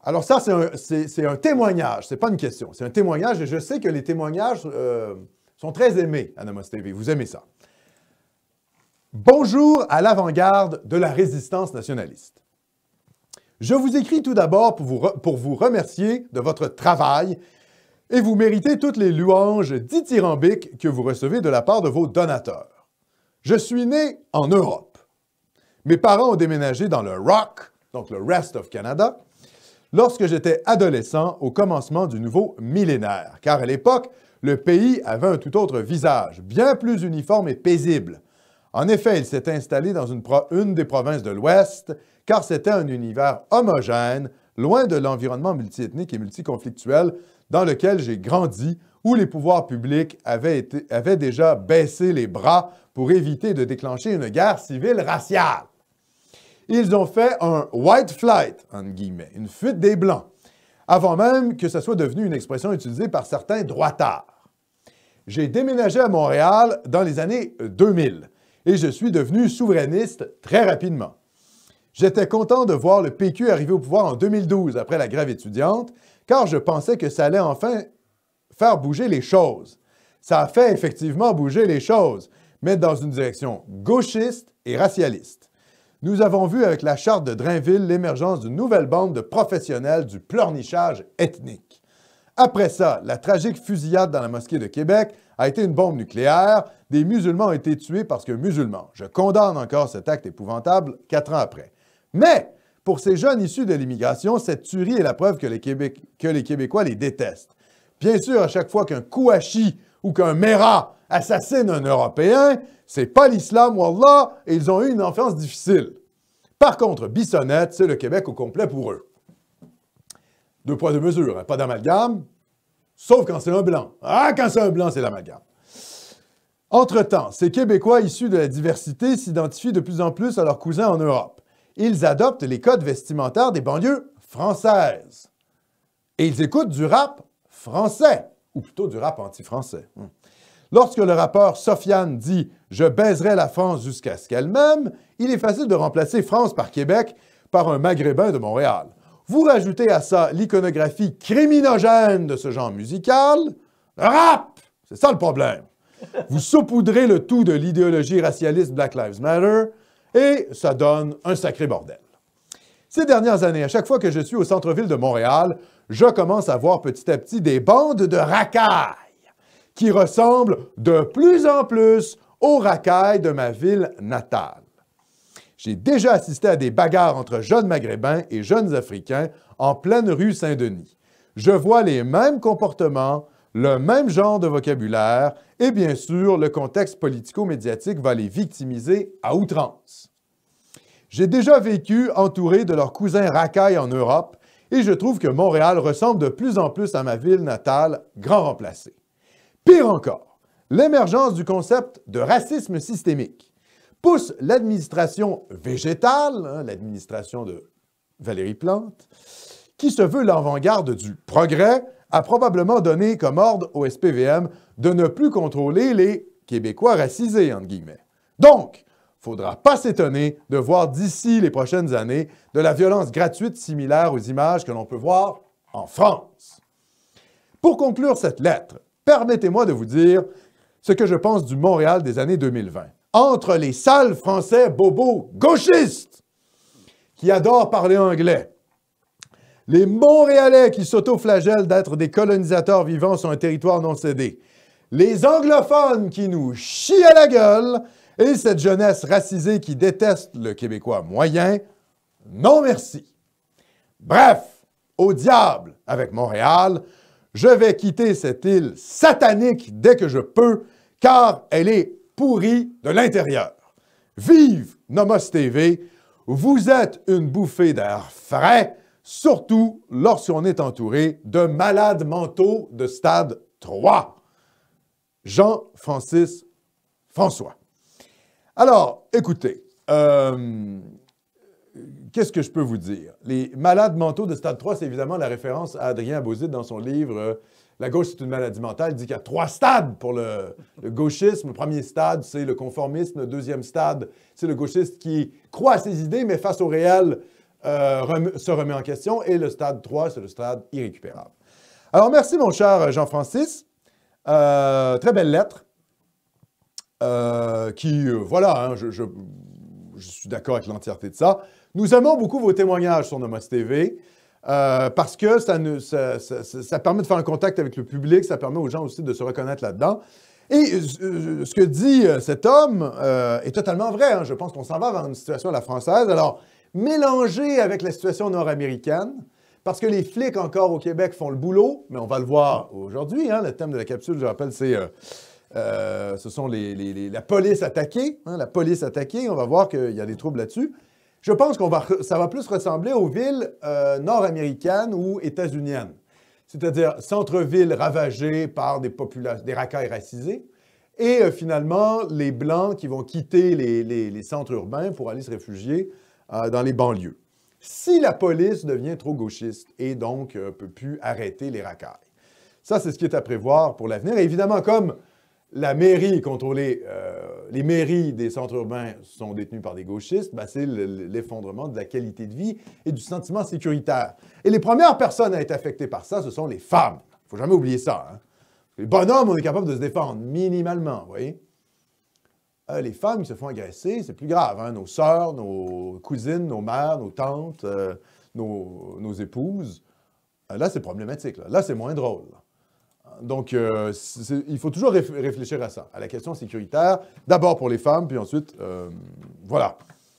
Alors ça, c'est un témoignage, c'est pas une question, c'est un témoignage et je sais que les témoignages sont très aimés à Namaste TV, vous aimez ça. Bonjour à l'avant-garde de la résistance nationaliste. Je vous écris tout d'abord pour vous remercier de votre travail et vous méritez toutes les louanges dithyrambiques que vous recevez de la part de vos donateurs. Je suis né en Europe. Mes parents ont déménagé dans le Rock, donc le Rest of Canada, lorsque j'étais adolescent au commencement du nouveau millénaire, car à l'époque, le pays avait un tout autre visage, bien plus uniforme et paisible. En effet, il s'était installé dans une des provinces de l'Ouest, car c'était un univers homogène, loin de l'environnement multiethnique et multiconflictuel dans lequel j'ai grandi, où les pouvoirs publics avaient déjà baissé les bras pour éviter de déclencher une guerre civile raciale. Ils ont fait un « white flight », entre guillemets, une fuite des Blancs, avant même que ça soit devenu une expression utilisée par certains droitards. J'ai déménagé à Montréal dans les années 2000 et je suis devenu souverainiste très rapidement. J'étais content de voir le PQ arriver au pouvoir en 2012 après la grève étudiante, car je pensais que ça allait enfin faire bouger les choses. Ça a fait effectivement bouger les choses, mais dans une direction gauchiste et racialiste. Nous avons vu avec la charte de Drainville l'émergence d'une nouvelle bande de professionnels du pleurnichage ethnique. Après ça, la tragique fusillade dans la mosquée de Québec a été une bombe nucléaire. Des musulmans ont été tués parce que musulmans. Je condamne encore cet acte épouvantable 4 ans après. Mais, pour ces jeunes issus de l'immigration, cette tuerie est la preuve que les Québécois les détestent. Bien sûr, à chaque fois qu'un Kouachi ou qu'un Mera assassine un Européen, c'est pas l'islam, wallah, et ils ont eu une enfance difficile. Par contre, Bissonnette, c'est le Québec au complet pour eux. 2 poids, 2 mesures, hein, pas d'amalgame, sauf quand c'est un blanc. Ah, quand c'est un blanc, c'est l'amalgame. Entre-temps, ces Québécois issus de la diversité s'identifient de plus en plus à leurs cousins en Europe. Ils adoptent les codes vestimentaires des banlieues françaises. Et ils écoutent du rap français, ou plutôt du rap anti-français. Lorsque le rappeur Sofiane dit « Je baiserai la France jusqu'à ce qu'elle m'aime », il est facile de remplacer France par Québec par un Maghrébin de Montréal. Vous rajoutez à ça l'iconographie criminogène de ce genre musical, rap! C'est ça le problème. Vous saupoudrez le tout de l'idéologie racialiste Black Lives Matter et ça donne un sacré bordel. Ces dernières années, à chaque fois que je suis au centre-ville de Montréal, je commence à voir petit à petit des bandes de racailles qui ressemblent de plus en plus aux racailles de ma ville natale. J'ai déjà assisté à des bagarres entre jeunes Maghrébins et jeunes Africains en pleine rue Saint-Denis. Je vois les mêmes comportements, le même genre de vocabulaire et bien sûr, le contexte politico-médiatique va les victimiser à outrance. J'ai déjà vécu entouré de leurs cousins racailles en Europe et je trouve que Montréal ressemble de plus en plus à ma ville natale, grand remplacé. Pire encore, l'émergence du concept de racisme systémique pousse l'administration végétale, l'administration de Valérie Plante, qui se veut l'avant-garde du progrès, a probablement donné comme ordre au SPVM de ne plus contrôler les Québécois racisés, entre guillemets. Donc, il ne faudra pas s'étonner de voir d'ici les prochaines années de la violence gratuite similaire aux images que l'on peut voir en France. Pour conclure cette lettre, permettez-moi de vous dire ce que je pense du Montréal des années 2020. Entre les sales Français bobos gauchistes qui adorent parler anglais, les Montréalais qui s'autoflagellent d'être des colonisateurs vivants sur un territoire non cédé, les anglophones qui nous chient à la gueule et cette jeunesse racisée qui déteste le Québécois moyen, non merci. Bref, au diable avec Montréal, je vais quitter cette île satanique dès que je peux, car elle est pourrie de l'intérieur. Vive Namaste TV, vous êtes une bouffée d'air frais, surtout lorsqu'on est entouré de malades mentaux de stade 3. Jean-Francis François. Alors, écoutez, qu'est-ce que je peux vous dire? Les malades mentaux de stade 3, c'est évidemment la référence à Adrien Abouzid dans son livre La gauche, c'est une maladie mentale. Il dit qu'il y a 3 stades pour le gauchisme. Le premier stade, c'est le conformisme. Le deuxième stade, c'est le gauchiste qui croit à ses idées, mais face au réel, se remet en question et le stade 3, c'est le stade irrécupérable. Alors, merci, mon cher Jean-Francis. Très belle lettre voilà, hein, je suis d'accord avec l'entièreté de ça. Nous aimons beaucoup vos témoignages sur Nomos TV parce que ça permet de faire un contact avec le public, ça permet aux gens aussi de se reconnaître là-dedans. Et ce que dit cet homme est totalement vrai. Hein. Je pense qu'on s'en va vers une situation à la française. Alors, mélangé avec la situation nord-américaine, parce que les flics encore au Québec font le boulot, mais on va le voir aujourd'hui. Hein, le thème de la capsule, je rappelle, c'est ce sont la police attaquée. Hein, la police attaquée, on va voir qu'il y a des troubles là-dessus. Je pense que ça va plus ressembler aux villes nord-américaines ou états-uniennes. C'est-à-dire centre-ville ravagé par des racailles racisés, et finalement, les Blancs qui vont quitter les centres urbains pour aller se réfugier dans les banlieues. Si la police devient trop gauchiste et donc ne peut plus arrêter les racailles. Ça, c'est ce qui est à prévoir pour l'avenir. Et évidemment, comme la mairie est contrôlée, les mairies des centres urbains sont détenues par des gauchistes, ben c'est l'effondrement de la qualité de vie et du sentiment sécuritaire. Et les premières personnes à être affectées par ça, ce sont les femmes. Il ne faut jamais oublier ça. Hein? Les bonhommes, on est capable de se défendre minimalement, vous voyez? Les femmes qui se font agresser, c'est plus grave. Hein? Nos sœurs, nos cousines, nos mères, nos tantes, nos épouses. Là, c'est problématique. Là, c'est moins drôle. Là. Donc, il faut toujours réfléchir à ça, à la question sécuritaire, d'abord pour les femmes, puis ensuite, voilà.